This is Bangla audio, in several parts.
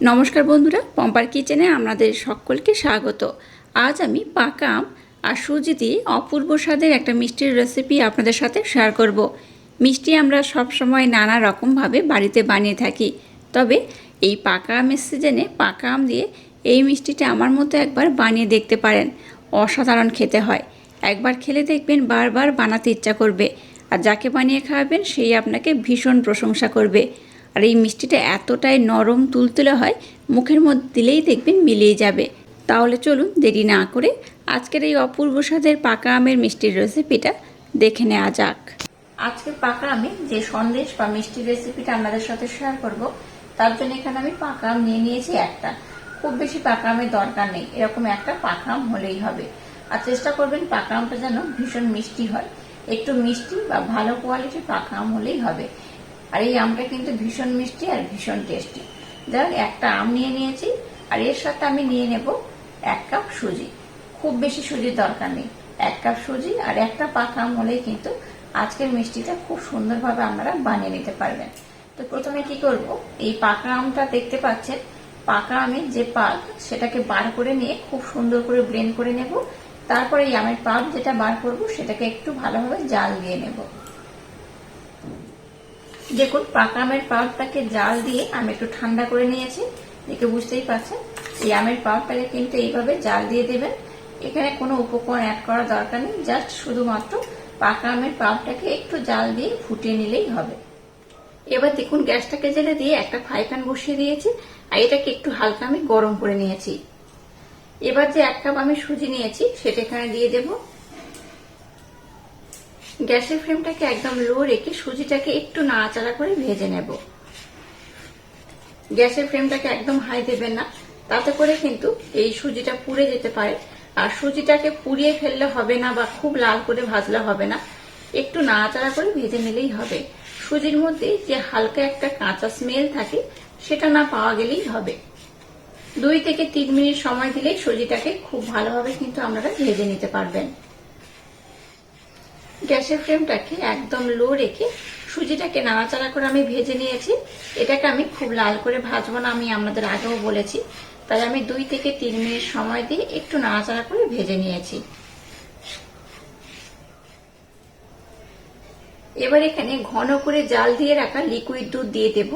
নমস্কার বন্ধুরা, পম্পার কিচেনে আপনাদের সকলকে স্বাগত। আজ আমি পাকা আম আর সুজি দিয়ে অপূর্ব স্বাদের একটা মিষ্টির রেসিপি আপনাদের সাথে শেয়ার করব। মিষ্টি আমরা সব সময় নানা রকমভাবে বাড়িতে বানিয়ে থাকি, তবে এই পাকা আমের সিজনে পাকা আম দিয়ে এই মিষ্টিটা আমার মতো একবার বানিয়ে দেখতে পারেন। অসাধারণ খেতে হয়। একবার খেলে দেখবেন বারবার বানাতে ইচ্ছা করবে, আর যাকে বানিয়ে খাওয়াবেন সেই আপনাকে ভীষণ প্রশংসা করবে। আর এই মিষ্টিটা এতটাই নরম তুলতুলে হয়, মুখের মধ্যে দিলেই দেখবেন মিলিয়ে যাবে। তাহলে চলুন দেরি না করে আজকের এই অপূর্ব স্বাদের পাকা আমের মিষ্টির রেসিপিটা দেখে নেওয়া যাক। আজকে পাকা আমের যে সন্দেশ বা মিষ্টির রেসিপিটা আপনাদের সাথে শেয়ার করব, তার জন্য এখানে আমি পাকা আম নিয়ে নিয়েছি একটা। খুব বেশি পাকা আমের দরকার নেই, এরকম একটা পাকা আম হলেই হবে। আর চেষ্টা করবেন পাকা আমটা যেন ভীষণ মিষ্টি হয়, একটু মিষ্টি বা ভালো কোয়ালিটির পাকা আম হলেই হবে। আর এই আমটা কিন্তু ভীষণ মিষ্টি আর ভীষণ টেস্টি। যাই একটা আম নিয়ে নিয়েছি, আর এর সাথে আমি নিয়ে নেব 1 কাপ সুজি। খুব বেশি সুজির দরকার নেই, 1 কাপ সুজি আর একটা পাকা আম হলেই কিন্তু আজকের মিষ্টিটা খুব সুন্দরভাবে আপনারা বানিয়ে নিতে পারবেন। তো প্রথমে কি করব, এই পাকা আমটা দেখতে পাচ্ছেন, পাকা আমের যে পাল্প সেটাকে বার করে নিয়ে খুব সুন্দর করে ব্লেন্ড করে নেব। তারপরে এই আমের পাল্প যেটা বার করব সেটাকে একটু ভালোভাবে জাল দিয়ে নেব। দেখুন পাকা আমের পাল্পটাকে জাল দিয়ে আমি একটু ঠান্ডা করে নিয়েছি, দেখে বুঝতেই পারছেন। এই আমের পাল্পটাকে কিন্তু এইভাবে জাল দিয়ে দেবেন। এখানে কোনো উপকরণ অ্যাড করার দরকার নেই, জাস্ট শুধুমাত্র পাকা আমের পাল্পটাকে একটু জাল দিয়ে ফুটিয়ে নিলেই হবে। এবার দেখুন গ্যাসটাকে জেলে দিয়ে একটা ফ্রাই প্যান বসিয়ে দিয়েছি, আর এটাকে একটু হালকা আমি গরম করে নিয়েছি। এবার যে 1 কাপ আমি সুজি নিয়েছি সেটা এখানে দিয়ে দেবো। গ্যাসের ফ্লেমটাকে একদম লো রেখে সুজিটাকে একটু নাড়াচাড়া করে ভেজে নেব। গ্যাসের ফ্লেমটাকে একদম হাই দেবেন না, তাতে করে কিন্তু এই সুজিটা পুড়ে যেতে পারে। আর সুজিটাকে পুড়িয়ে ফেললে হবে না বা খুব লাল করে ভাজলে হবে না, একটু নাড়াচাড়া করে ভেজে নিলেই হবে। সুজির মধ্যে যে হালকা একটা কাঁচা স্মেল থাকে সেটা না পাওয়া গেলেই হবে। 2 থেকে 3 মিনিট সময় দিলেই সুজিটাকে খুব ভালোভাবে কিন্তু আপনারা ভেজে নিতে পারবেন। গ্যাসের ফ্লেমটাকে একদম লো রেখে সুজিটাকে নাড়াচাড়া করে আমি ভেজে নিয়েছি। এটাকে আমি খুব লাল করে ভাজবো না, আমি আপনাদের আগেও বলেছি। তাই আমি 2 থেকে 3 মিনিট সময় দিয়ে একটু নাড়াচাড়া করে ভেজে নিয়েছি। এবার এখানে ঘন করে জাল দিয়ে রাখা লিকুইড দুধ দিয়ে দেব।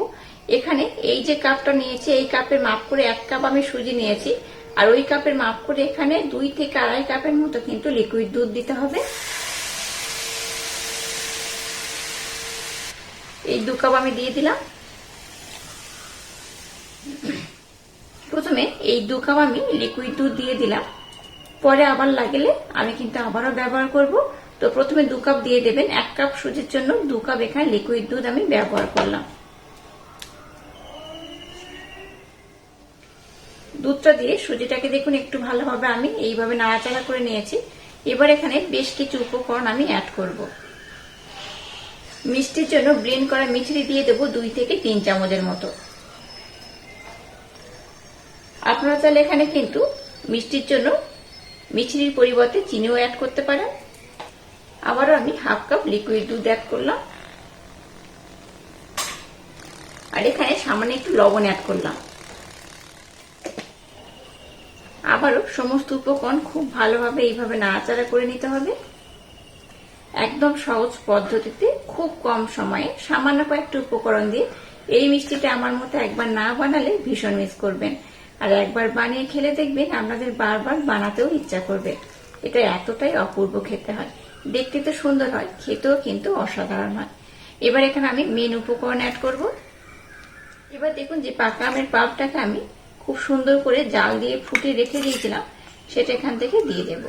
এখানে এই যে কাপটা নিয়েছি এই কাপের মাপ করে 1 কাপ আমি সুজি নিয়েছি, আর ওই কাপের মাপ করে এখানে 2 থেকে আড়াই কাপের মতো কিন্তু লিকুইড দুধ দিতে হবে। এই 2 কাপ আমি দিয়ে দিলাম। প্রথমে এই 2 কাপ আমি লিকুইড দুধ দিয়ে দিলাম, পরে আবার লাগলে আমি কিন্তু আবারও ব্যবহার করব। তো প্রথমে 2 কাপ দিয়ে দেবেন। 1 কাপ সুজির জন্য 2 কাপ এখানে লিকুইড দুধ আমি ব্যবহার করলাম। দুধটা দিয়ে সুজিটাকে দেখুন একটু ভালোভাবে আমি এইভাবে নাড়াচাড়া করে নিয়েছি। এবার এখানে বেশ কিছু উপকরণ আমি অ্যাড করব। মিষ্টির জন্য ব্লেন্ড করা মিছরি দিয়ে দেবো 2 থেকে 3 চামচের মতো। আপনারা চাইলে এখানে কিন্তু মিষ্টির জন্য মিছরির পরিবর্তে চিনিও অ্যাড করতে পারেন। আবারও আমি 1/2 কাপ লিকুইড দুধ অ্যাড করলাম, আর এখানে সামান্য একটু লবণ অ্যাড করলাম। আবারও সমস্ত উপকরণ খুব ভালোভাবে এইভাবে নাড়াচাড়া করে নিতে হবে। একদম সহজ পদ্ধতিতে খুব কম সময়ে সামান্য কয়েকটা উপকরণ দিয়ে এই মিষ্টিটা আমার মতো একবার না বানালে ভীষণ মিস করবেন। আর একবার বানিয়ে খেলে দেখবেন আপনাদের বারবার বানাতেও ইচ্ছা করবে। এটা এতটাই অপূর্ব খেতে হয়, দেখতে তো সুন্দর হয়, খেতেও কিন্তু অসাধারণ হয়। এবার এখানে আমি মেন উপকরণ অ্যাড করব। এবার দেখুন যে পাকা আমের পাল্পটাকে আমি খুব সুন্দর করে জাল দিয়ে ফুটিয়ে রেখে দিয়েছিলাম, সেটা এখান থেকে দিয়ে দেব।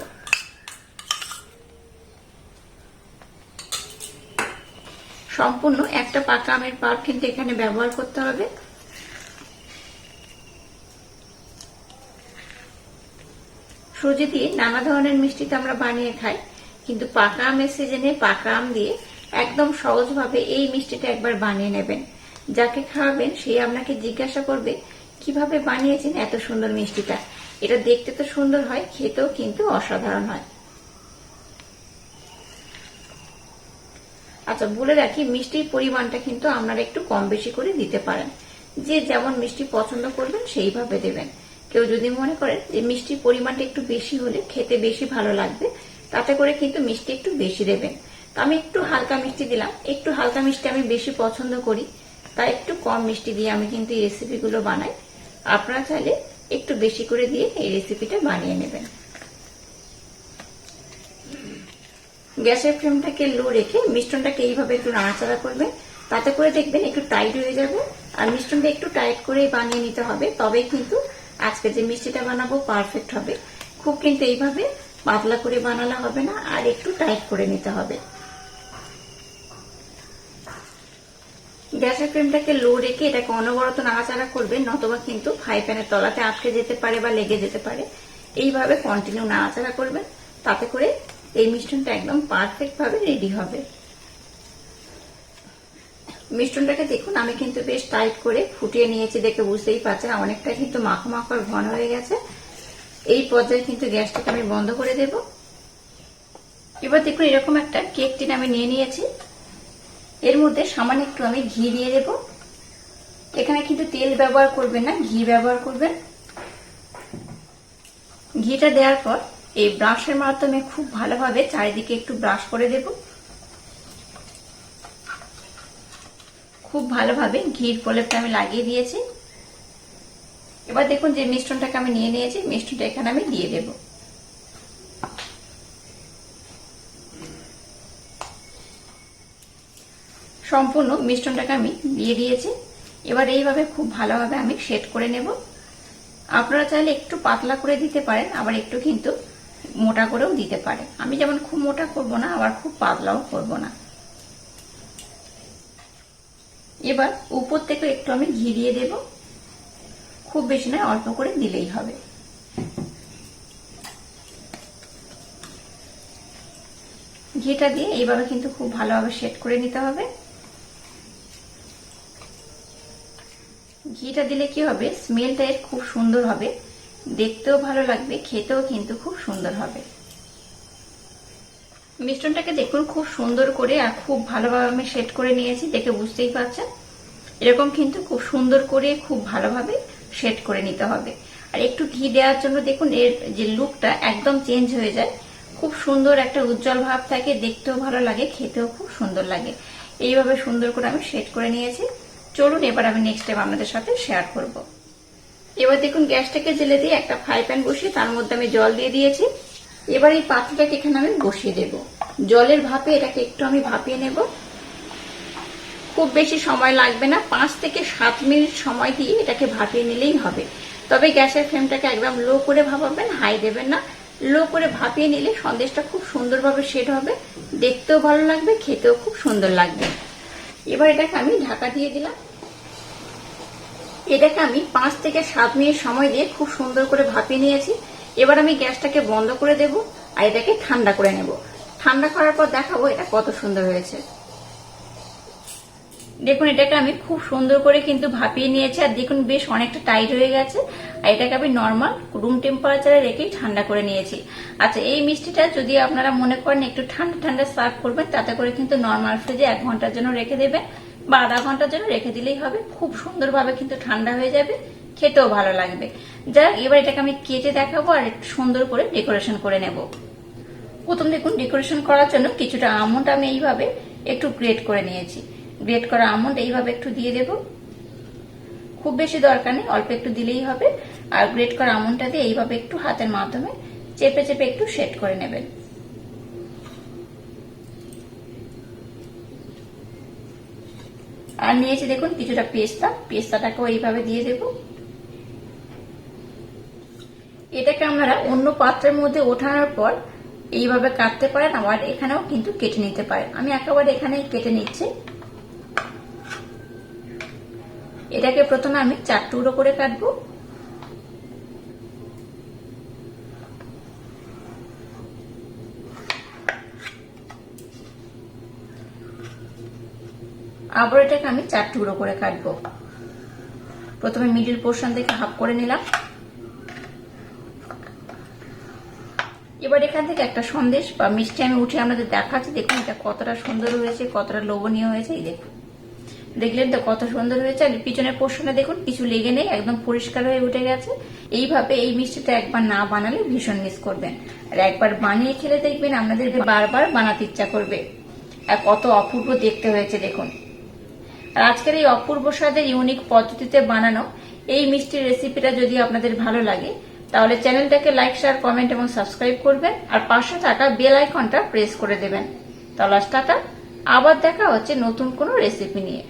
সম্পূর্ণ একটা পাকা আমের পাল্প কিন্তু এখানে ব্যবহার করতে হবে। সুজি দিয়ে নানা ধরনের মিষ্টি তো আমরা বানিয়ে খাই, কিন্তু পাকা আমের সিজনে পাকা আম দিয়ে একদম সহজভাবে এই মিষ্টিটা একবার বানিয়ে নেবেন। যাকে খাওয়াবেন সেই আপনাকে জিজ্ঞাসা করবে কিভাবে বানিয়েছেন এত সুন্দর মিষ্টিটা। এটা দেখতে তো সুন্দর হয়, খেতেও কিন্তু অসাধারণ হয়। আচ্ছা বলে রাখি, মিষ্টির পরিমাণটা কিন্তু আপনারা একটু কম বেশি করে দিতে পারেন। যে যেমন মিষ্টি পছন্দ করবেন সেইভাবে দেবেন। কেউ যদি মনে করেন যে মিষ্টির পরিমাণটা একটু বেশি হলে খেতে বেশি ভালো লাগবে, তাতে করে কিন্তু মিষ্টি একটু বেশি দেবেন। তো আমি একটু হালকা মিষ্টি দিলাম, একটু হালকা মিষ্টি আমি বেশি পছন্দ করি, তাই একটু কম মিষ্টি দিয়ে আমি কিন্তু এই রেসিপিগুলো বানাই। আপনারা চাইলে একটু বেশি করে দিয়ে এই রেসিপিটা বানিয়ে নেবেন। গ্যাসের ফ্লেমটাকে লো রেখে মিশ্রণটাকে এইভাবে একটু নাড়াচাড়া করবেন, তাতে করে দেখবেন একটু টাইট হয়ে যাবে। আর মিশ্রণটা একটু টাইট করেই বানিয়ে নিতে হবে, তবেই কিন্তু আজকে যে মিষ্টিটা বানাবো পারফেক্ট হবে। খুব কিন্তু এইভাবে পাতলা করে বানালে হবে না, আর একটু টাইট করে নিতে হবে। গ্যাসের ফ্লেমটাকে লো রেখে এটাকে অনবরত নাড়াচাড়া করবেন, নতবা কিন্তু ফ্রাই প্যানের তলাতে আটকে যেতে পারে বা লেগে যেতে পারে। এইভাবে কন্টিনিউ নাড়াচাড়া করবেন, তাতে করে এই মিশ্রণটা একদম পারফেক্ট ভাবে রেডি হবে। মিশ্রণটাকে দেখুন আমি কিন্তু বেশ টাইট করে ফুটিয়ে নিয়েছি, দেখে বুঝতেই পারছেন অনেকটা কিন্তু মাখো মাখো আর ঘন হয়ে গেছে। এই পর্যায়ে কিন্তু গ্যাসটাকে আমি বন্ধ করে দেব। এবার দেখুন এরকম একটা কেক টিন আমি নিয়ে নিয়েছি, এর মধ্যে সামান্য একটু আমি ঘি দিয়ে দেব। এখানে কিন্তু তেল ব্যবহার করবেন না, ঘি ব্যবহার করবেন। ঘিটা দেওয়ার পর এই ব্রাশের মাধ্যমে খুব ভালোভাবে চারিদিকে একটু ব্রাশ করে দেব। খুব ভালোভাবে ঘির প্রলেপটা আমি লাগিয়ে দিয়েছি। এবার দেখুন যে মিশ্রণটাকে আমি নিয়ে নিয়েছি, মিশ্রণটা এখানে আমি দিয়ে দেব। সম্পূর্ণ মিশ্রণটাকে আমি দিয়ে দিয়েছি। এবার এইভাবে খুব ভালোভাবে আমি সেট করে নেব। আপনারা চাইলে একটু পাতলা করে দিতে পারেন, আবার একটু কিন্তু মোটা করেও দিতে পারেন। আমি যেমন খুব মোটা করব না, আবার খুব পাতলাও করব না। এবার উপর থেকে একটু আমি ঘি দিয়ে দেব, খুব বেশি নয়, অল্প করে দিলেই হবে। ঘিটা দিয়ে এইভাবে কিন্তু খুব ভালোভাবে সেট করে নিতে হবে। ঘিটা দিলে কি হবে, স্মেলটা এর খুব সুন্দর হবে, দেখতেও ভালো লাগবে, খেতেও কিন্তু খুব সুন্দর হবে। মিশ্রণটাকে দেখুন খুব সুন্দর করে আর খুব ভালোভাবে আমি সেট করে নিয়েছি, দেখে বুঝতেই পারছেন। এরকম কিন্তু খুব সুন্দর করে খুব ভালোভাবে সেট করে নিতে হবে। আর একটু ঘি দেওয়ার জন্য দেখুন এর যে লুকটা একদম চেঞ্জ হয়ে যায়, খুব সুন্দর একটা উজ্জ্বল ভাব থাকে, দেখতেও ভালো লাগে, খেতেও খুব সুন্দর লাগে। এইভাবে সুন্দর করে আমি সেট করে নিয়েছি। চলুন এবার আমি নেক্সট টাইম আপনাদের সাথে শেয়ার করব। এবার দেখুন গ্যাসটাকে জেলে দিয়ে একটা ফ্রাই প্যান বসিয়ে তার মধ্যে আমি জল দিয়ে দিয়েছি। এবার এই পাত্রটাকে এখানে আমি বসিয়ে দেব। জলের ভাপে এটাকে একটু আমি ভাপিয়ে নেব। খুব বেশি সময় লাগবে না, 5 থেকে 7 মিনিট সময় দিয়ে এটাকে ভাপিয়ে নিলেই হবে। তবে গ্যাসের ফ্লেমটাকে একদম লো করে ভাপাবেন, হাই দেবেন না। লো করে ভাপিয়ে নিলে সন্দেশটা খুব সুন্দরভাবে সেট হবে, দেখতেও ভালো লাগবে, খেতেও খুব সুন্দর লাগবে। এবার এটাকে আমি ঢাকা দিয়ে দিলাম। এটাকে আমি 5 থেকে 7 মিনিট সময় দিয়ে খুব সুন্দর করে ভাপিয়ে নিয়েছি। এবার আমি গ্যাসটাকে বন্ধ করে দেব আর এটাকে ঠান্ডা করে নেব। ঠান্ডা করার পর দেখাবো এটা কত সুন্দর হয়েছে। দেখুন এটাকে আমি খুব সুন্দর করে কিন্তু ভাপিয়ে নিয়েছি, আর দেখুন বেশ অনেকটা টাইট হয়ে গেছে। আর এটাকে আমি নর্মাল রুম টেম্পারেচারে রেখেই ঠান্ডা করে নিয়েছি। আচ্ছা, এই মিষ্টিটা যদি আপনারা মনে করেন একটু ঠান্ডা ঠান্ডা সার্ভ করবেন, তাতে করে কিন্তু নর্মাল ফ্রিজে 1 ঘন্টার জন্য রেখে দেবেন বা আধা ঘন্টার জন্য রেখে দিলেই হবে। খুব সুন্দরভাবে কিন্তু ঠান্ডা হয়ে যাবে, খেতেও ভালো লাগবে। যাক, এবার এটাকে আমি কেটে দেখাবো আর একটু সুন্দর করে ডেকোরেশন করে নেব। প্রথম দেখুন ডেকোরেশন করার জন্য কিছুটা আমন্ড আমি এইভাবে একটু গ্রেট করে নিয়েছি। গ্রেট করা আমন্ড এইভাবে একটু দিয়ে দেব। খুব বেশি দরকার নেই, অল্প একটু দিলেই হবে। আর গ্রেট করা আমন্ডটা দিয়ে এইভাবে একটু হাতের মাধ্যমে চেপে চেপে একটু সেট করে নেবেন। আর নিয়েছি দেখুন কিছুটা পেস্তা, পেস্তাটাকেও এইভাবে দিয়ে দেব। এটাকে আপনারা অন্য পাত্রের মধ্যে ওঠানোর পর এইভাবে কাটতে পারেন, আবার এখানেও কিন্তু কেটে নিতে পারেন। আমি একেবারে এখানেই কেটে নিচ্ছি। এটাকে প্রথমে আমি 4 টুকরো করে কাটবো। আবার এটাকে আমি 4 টুকরো করে কাটবো। প্রথমে মিডল পোর্শন থেকে হাফ করে নিলাম। এবার এখান থেকে একটা সন্দেশ বা মিষ্টি আমি উঠে আপনাদের দেখাচ্ছি। দেখুন এটা কতটা সুন্দর হয়েছে, কতটা লোভনীয় হয়েছে। এই দেখুন দেখলেন তো কত সুন্দর হয়েছে। আর পিছনের পোর্শনে দেখুন কিছু লেগে নেই, একদম পরিষ্কার হয়ে উঠে গেছে। এইভাবে এই মিষ্টিটা একবার না বানালে ভীষণ মিস করবেন, আর একবার বানিয়ে খেলে দেখবেন আপনাদের বারবার বানাতে ইচ্ছা করবে। আর কত অপূর্ব দেখতে হয়েছে দেখুন। আর আজকের এই অপূর্ব স্বাদের ইউনিক পদ্ধতিতে বানানো এই মিষ্টির রেসিপিটা যদি আপনাদের ভালো লাগে তাহলে চ্যানেলটাকে লাইক, শেয়ার, কমেন্ট এবং সাবস্ক্রাইব করবেন, আর পাশে থাকা বেল আইকনটা প্রেস করে দেবেন। তাহলে টাটা, আবার দেখা হচ্ছে নতুন কোনো রেসিপি নিয়ে।